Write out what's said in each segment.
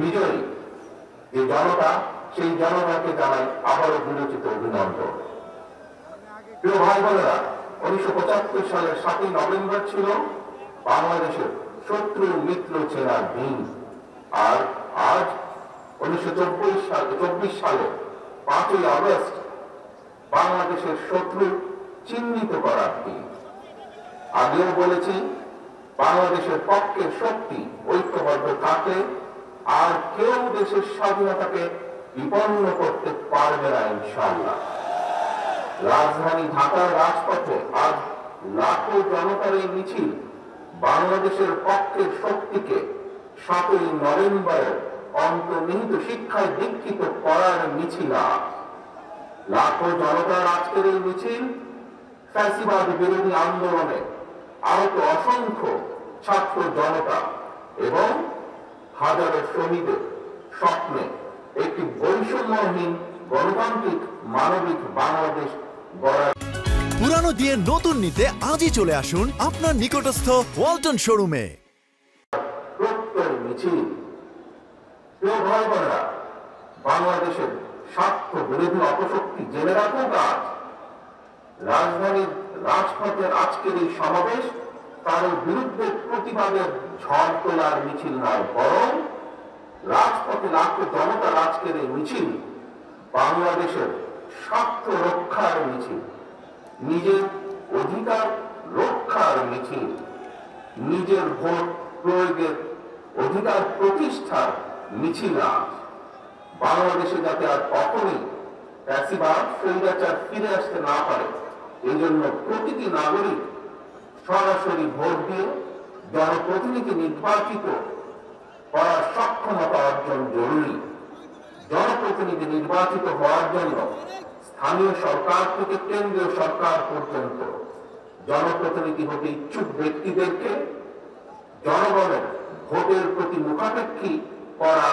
বিজয়ী যে জনতা, সেই জনতাকে জানাই আবারও বিরচিত অভিনন্দন। প্রিয় ভাই বোনেরা, 1975 সালের 7ই নভেম্বর ছিল বাংলাদেশের শত্রু মিত্র চেনার দিন। আর আজ 1924 সালে 5ই আগস্ট বাংলাদেশের শত্রু চিহ্নিত করার দিন। আগেও বলেছি, বাংলাদেশের পক্ষের শক্তি ঐক্যবদ্ধ থাকলে আর কেউ দেশের স্বাধীনতাকে বিপন্ন করতে পারবে না ইনশাআল্লাহ। রাজধানী ঢাকার রাজপথে আজ লাখো জনতার এই মিছিল বাংলাদেশের পক্ষের শক্তিকে 7ই নভেম্বরের অন্তর্নিহিত শিক্ষায় দীক্ষিত করার মিছিল। লাখো জনতার আজকের এই মিছিল ফ্যাসিবাদ বিরোধী আন্দোলনে আহত অসংখ্য ছাত্র জনতা এবং হাজারো শহীদের স্বপ্নে একটি বৈষম্যহীন গণতান্ত্রিক মানবিক বাংলাদেশ গড়ার। পুরানো দিয়ে নতুন নিতে আজই চলে আসুন আপনার নিকটস্থ ওয়ালটন শোরুমে। প্রত্যয় মিছিল। প্রিয় ভাই বোনেরা, বাংলাদেশের স্বার্থ বিরোধী অপশক্তি জেনে রাখুক, আজ রাজধানীর রাজপথের আজকের এই সমাবেশ কারোর বিরুদ্ধে প্রতিবাদের ঝড় তোলার মিছিল নয়, বরং রাজপথে লাখো জনতার আজকের এই মিছিল বাংলাদেশের স্বার্থ রক্ষার মিছিল, নিজের অধিকার রক্ষার মিছিল, নিজের ভোট প্রয়োগের অধিকার প্রতিষ্ঠার মিছিল। বাংলাদেশে যাতে আর কখনোই ফ্যাসিবাদ স্বৈরাচার ফিরে আসতে না পারে, এই জন্য প্রতিটি নাগরিক সরাসরি ভোট দিয়ে জনপ্রতিনিধি নির্বাচিত করার সক্ষমতা অর্জন জরুরি। জনপ্রতিনিধি নির্বাচিত হওয়ার জন্য স্থানীয় সরকার থেকে কেন্দ্রীয় সরকার পর্যন্ত জনপ্রতিনিধি হতে ইচ্ছুক ব্যক্তিদেরকে জনগণের ভোটের প্রতি মুখাপেক্ষী করা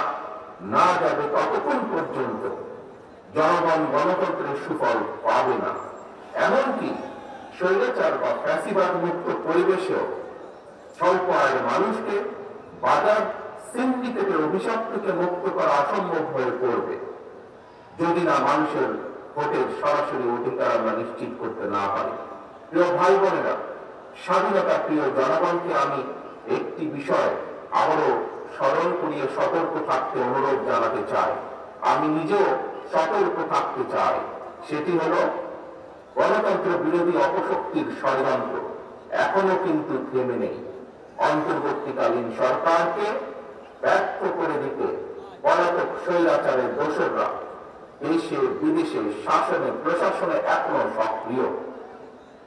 না যাবে ততক্ষণ পর্যন্ত জনগণ গণতন্ত্রের সুফল পাবে না। এমনকি স্বৈরাচার বা ফ্যাসিবাদ মুক্ত পরিবেশেও স্বল্প আয়ের মানুষকে বাজার সিন্ডিকেটের অভিশাপ থেকে মুক্ত করা অসম্ভব হয়ে পড়বে যদি না মানুষের ভোটের সরাসরি অধিকার আমরা নিশ্চিত করতে না পারি। প্রিয় ভাই বোনেরা, স্বাধীনতা প্রিয় জনগণকে আমি একটি বিষয় আবারও স্মরণ করিয়ে সতর্ক থাকতে অনুরোধ জানাতে চাই। আমি নিজেও সতর্ক থাকতে চাই। সেটি হলো গণতন্ত্র বিরোধী অপশক্তির ষড়যন্ত্র এখনো কিন্তু থেমে নেই। অন্তর্বর্তীকালীন সরকারকে ব্যর্থ করে দিতে পলাতক স্বৈরাচারের দোসররা দেশে বিদেশে শাসনে প্রশাসনে এখনো সক্রিয়।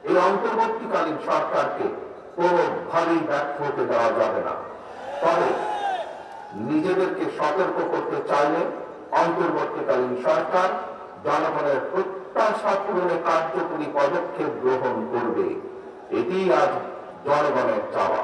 এই অন্তর্বর্তীকালীন সরকারকে কোনোভাবেই ব্যর্থ হতে দেওয়া যাবে না। তবে নিজেদেরকে সতর্ক করতে চাইলে অন্তর্বর্তীকালীন সরকার জনগণের প্রত্যাশা পূরণে কার্যকরী পদক্ষেপ গ্রহণ করবে। এটি আজ জনগণের চাওয়া।